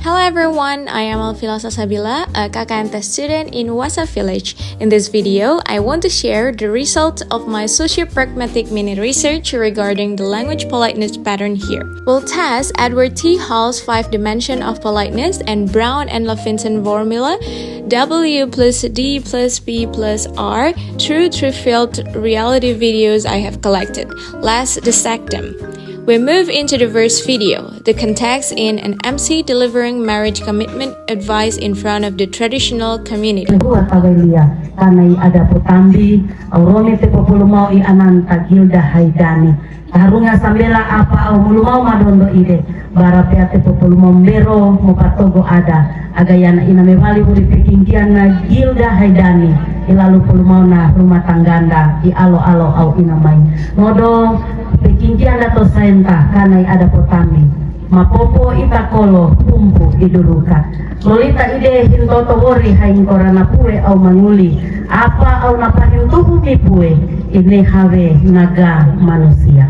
Hello everyone, I am Alvila Salsabila, a Kknt student in Wuasa village. In this video, I want to share the result of my Sociopragmatic mini research regarding the language politeness pattern here. We'll test Edward T. Hall's 5 dimension of politeness and Brown and Levinson formula W plus D plus P plus R through field reality videos I have collected. Let's dissect them. We move into the first video, the context in an MC delivering marriage commitment advice in front of the traditional community. Kanay ada putambi, auroni te populumau I anan tagilda haidani. Harunga sambela apa au mulumau madondo ide. Barapea te populumau mbero mupatogo ada. Agayana ina mevali uri pikingkian na gilda haidani. Ilalu pulumau na rumah tangganda I alo-alo au inamai. Ngodo pikingkian dato saenta kanay ada putambi. Mapopo itakolo pumpu iduluka. Lolita ide hintoto wori haing korana pue au manguli. Apa au napahintuhu mi pue ini have naga manusia.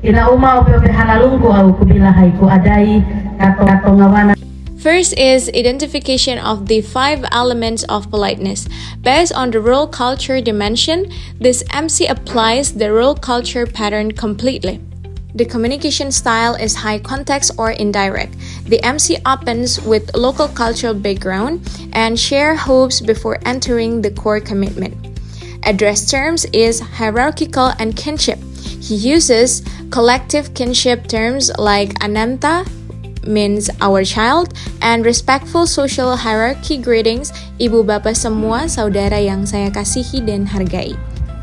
Ina uma ope halalungku au kubila haiku adai kato ngawana. First is identification of the 5 elements of politeness. Based on the role culture dimension, this MC applies the role culture pattern completely. The communication style is high context or indirect. The MC opens with local cultural background and share hopes before entering the core commitment. Address terms is hierarchical and kinship. He uses collective kinship terms like ananta, means our child, and respectful social hierarchy greetings, ibu bapak semua saudara yang saya kasihi dan hargai.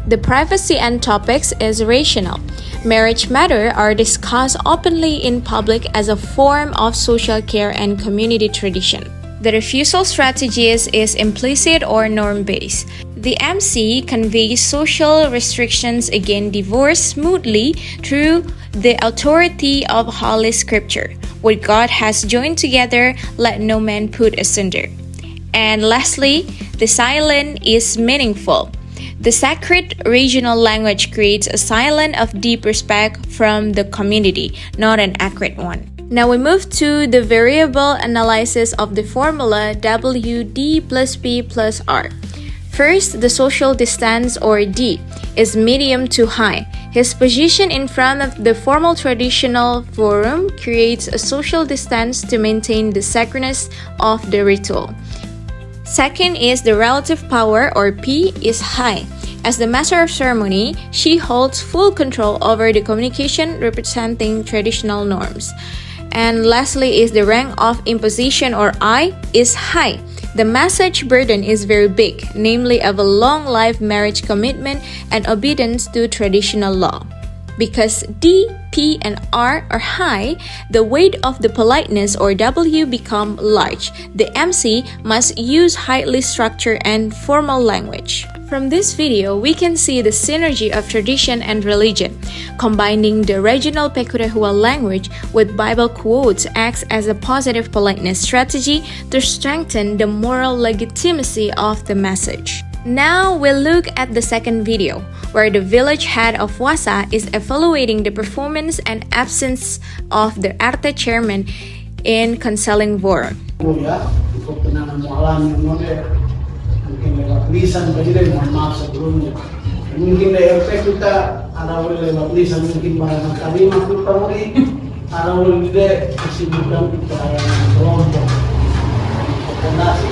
The privacy and topics is rational. Marriage matters are discussed openly in public as a form of social care and community tradition. The refusal strategies is implicit or norm-based. The MC conveys social restrictions against divorce smoothly through the authority of Holy Scripture. What God has joined together, let no man put asunder. And lastly, the silent is meaningful. The sacred regional language creates a silence of deep respect from the community, not an accurate one. Now we move to the variable analysis of the formula WD plus P plus R. First, the social distance or D is medium to high. His position in front of the formal traditional forum creates a social distance to maintain the sacredness of the ritual. Second is the relative power or P is high. As the master of ceremony, she holds full control over the communication representing traditional norms. And lastly is the rank of imposition or I is high. The message burden is very big, namely of a long life marriage commitment and obedience to traditional law. Because D, P, and R are high, the weight of the politeness or W become large. The MC must use highly structured and formal language. From this video, we can see the synergy of tradition and religion. Combining the regional Pekurehua language with Bible quotes acts as a positive politeness strategy to strengthen the moral legitimacy of the message. Now we'll look at the second video, where the village head of Wuasa is evaluating the performance and absence of the RT chairman in counseling forum. Mungkin lewat tulisan saja deh, mohon maaf sebelumnya. Mungkin di RP kita ada lewat tulisan, mungkin barang kalimat kita mulai ada oleh kesibukan kita yang kelompok fondasi.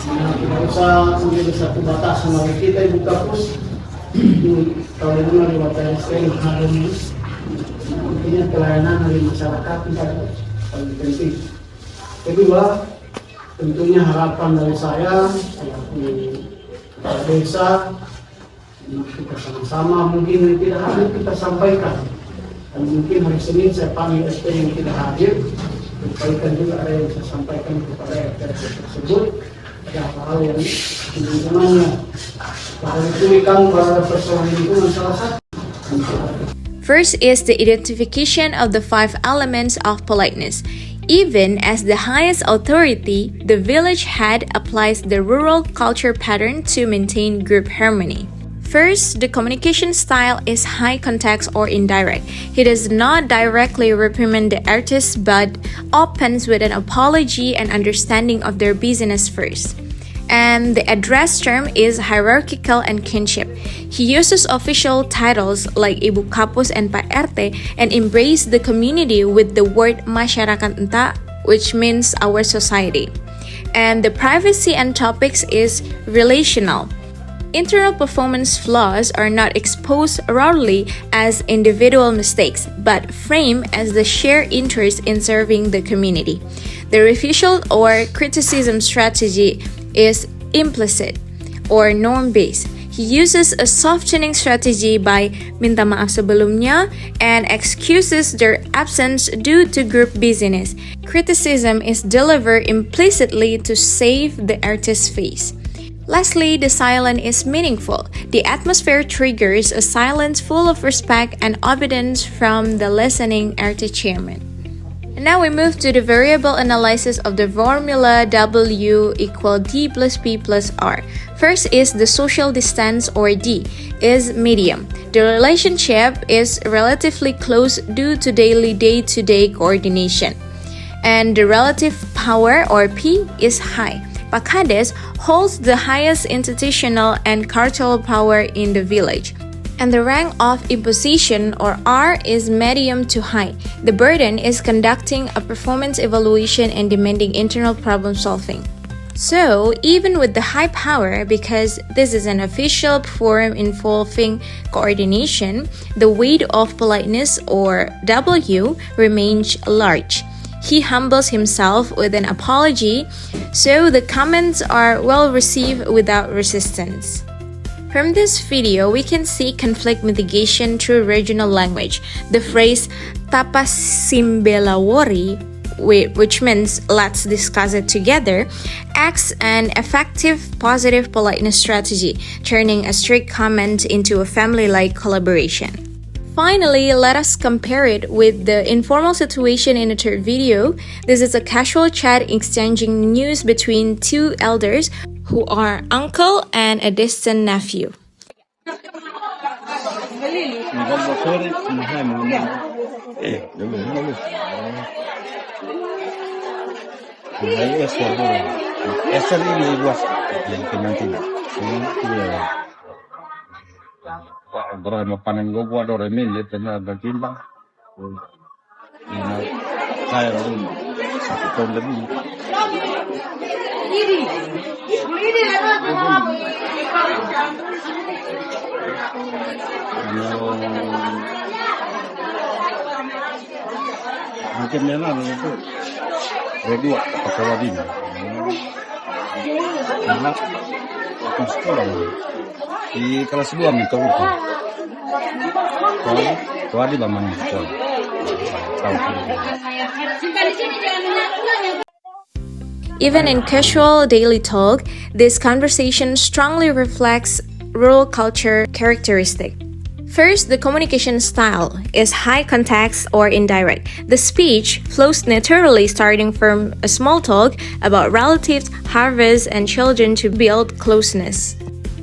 Tidak usah menjadi satu batasan bagi kita ibu kampus. Kalau dulu lewat TSN hari ini, intinya pelayanan dari masyarakat kita paling penting. Kedua, tentunya harapan dari saya di desa kita sama-sama mungkin yang tidak hadir kita sampaikan, dan mungkin hari Senin saya panggil SP yang tidak hadir, sampaikan juga ada yang saya sampaikan kepada RT tersebut, ada hal yang lingkungannya kalau ditulikan pada persoalan lingkungan salah satu. First is the identification of the 5 elements of politeness. Even as the highest authority, the village head applies the rural culture pattern to maintain group harmony. First, the communication style is high context or indirect. He does not directly reprimand the artist but opens with an apology and understanding of their business first. And the address term is hierarchical and kinship. He uses official titles like Ibu Kapus and Pak RT and embrace the community with the word masyarakat enta, which means our society. And the privacy and topics is relational. Internal performance flaws are not exposed raw as individual mistakes, but framed as the shared interest in serving the community. The refusal or criticism strategy is implicit or norm-based. He uses a softening strategy by minta maaf sebelumnya and excuses their absence due to group busyness. Criticism is delivered implicitly to save the artist's face. Lastly, the silence is meaningful. The atmosphere triggers a silence full of respect and obedience from the listening artist chairman. And now we move to the variable analysis of the formula W equal D plus P plus R. First is the social distance or D is medium. The relationship is relatively close due to daily day-to-day coordination. And the relative power or P is high. Pak Kades holds the highest institutional and cartel power in the village. And the rank of imposition or R is medium to high. The burden is conducting a performance evaluation and demanding internal problem solving. So, even with the high power, because this is an official forum involving coordination, the weight of politeness or W remains large. He humbles himself with an apology, so the comments are well received without resistance. From this video, we can see conflict mitigation through regional language. The phrase tapas simbelawori, which means let's discuss it together, acts an effective positive politeness strategy, turning a strict comment into a family-like collaboration. Finally, let us compare it with the informal situation in the third video. This is a casual chat exchanging news between two elders who are uncle and a distant nephew. Orang mapanan gue buat orang ini pernah bertimbang. Saya orang satu tahun lebih. Mungkin memang itu kedua pakai wadin. Anak waktu sekolah di kelas 2 minta itu. Kalau di baman sekolah. Even in casual daily talk, this conversation strongly reflects rural culture characteristic. First, the communication style is high context or indirect. The speech flows naturally starting from a small talk about relatives, harvest, and children to build closeness.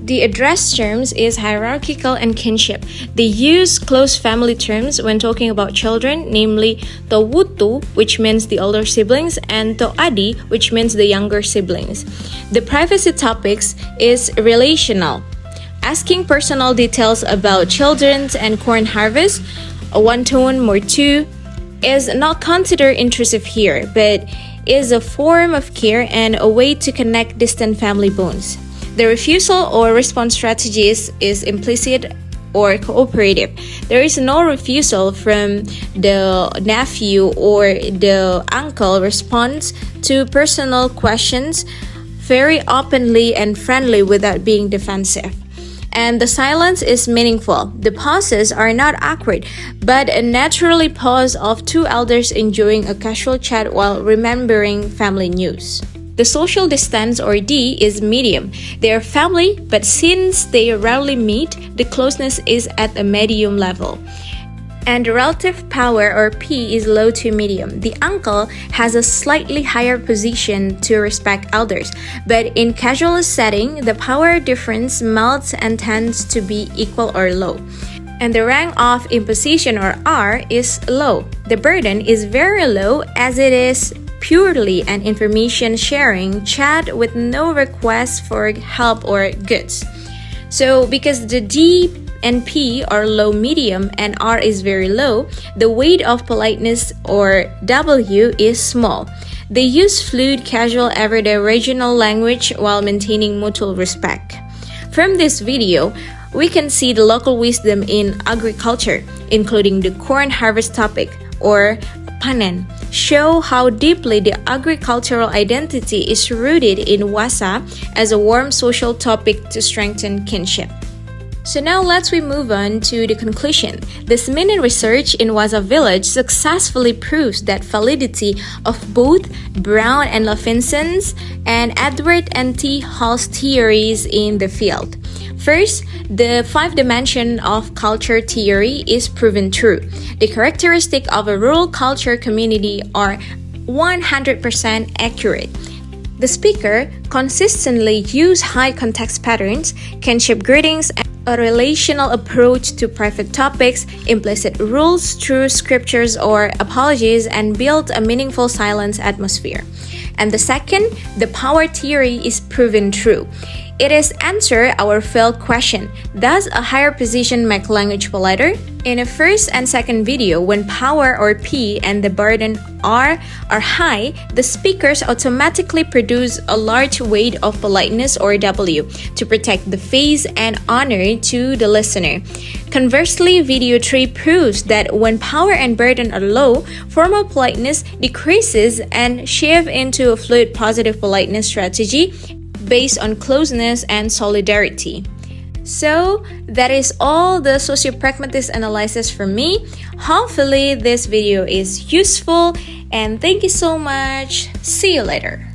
The address terms is hierarchical and kinship. They use close family terms when talking about children, namely Towutu, which means the older siblings, and Toadi, which means the younger siblings. The privacy topics is relational, asking personal details about children's and corn harvest, a one-tone more two, is not considered intrusive here, but is a form of care and a way to connect distant family bonds. The refusal or response strategy is implicit or cooperative. There is no refusal from the nephew or the uncle response to personal questions very openly and friendly without being defensive. And the silence is meaningful. The pauses are not awkward, but a naturally pause of two elders enjoying a casual chat while remembering family news. The social distance or D is medium. They are family, but since they rarely meet, the closeness is at a medium level. And the relative power, or P, is low to medium. The uncle has a slightly higher position to respect elders, but in casual setting, the power difference melts and tends to be equal or low. And the rank of imposition, or R, is low. The burden is very low as it is purely an information sharing chat with no request for help or goods. So because the D and P are low medium and R is very low, the weight of politeness, or W, is small. They use fluid, casual, everyday regional language while maintaining mutual respect. From this video, we can see the local wisdom in agriculture, including the corn harvest topic, or panen, show how deeply the agricultural identity is rooted in Wuasa as a warm social topic to strengthen kinship. So now let's move on to the conclusion. This mini research in Wuasa village successfully proves that validity of both Brown and Levinson's and Edward and T. Hall's theories in the field. First, the 5-dimension of culture theory is proven true. The characteristics of a rural culture community are 100% accurate. The speaker consistently use high context patterns, kinship greetings, a relational approach to private topics, implicit rules through scriptures or apologies, and build a meaningful silence atmosphere. And the second, the power theory is proven true. It is answer our failed question, does a higher position make language politer? In the first and second video, when power, or P, and the burden R are high, the speakers automatically produce a large weight of politeness, or W, to protect the face and honor to the listener. Conversely, video 3 proves that when power and burden are low, formal politeness decreases and shift into a fluid positive politeness strategy based on closeness and solidarity. So that is all the Sociopragmatics analysis from me. Hopefully this video is useful, and thank you so much. See you later.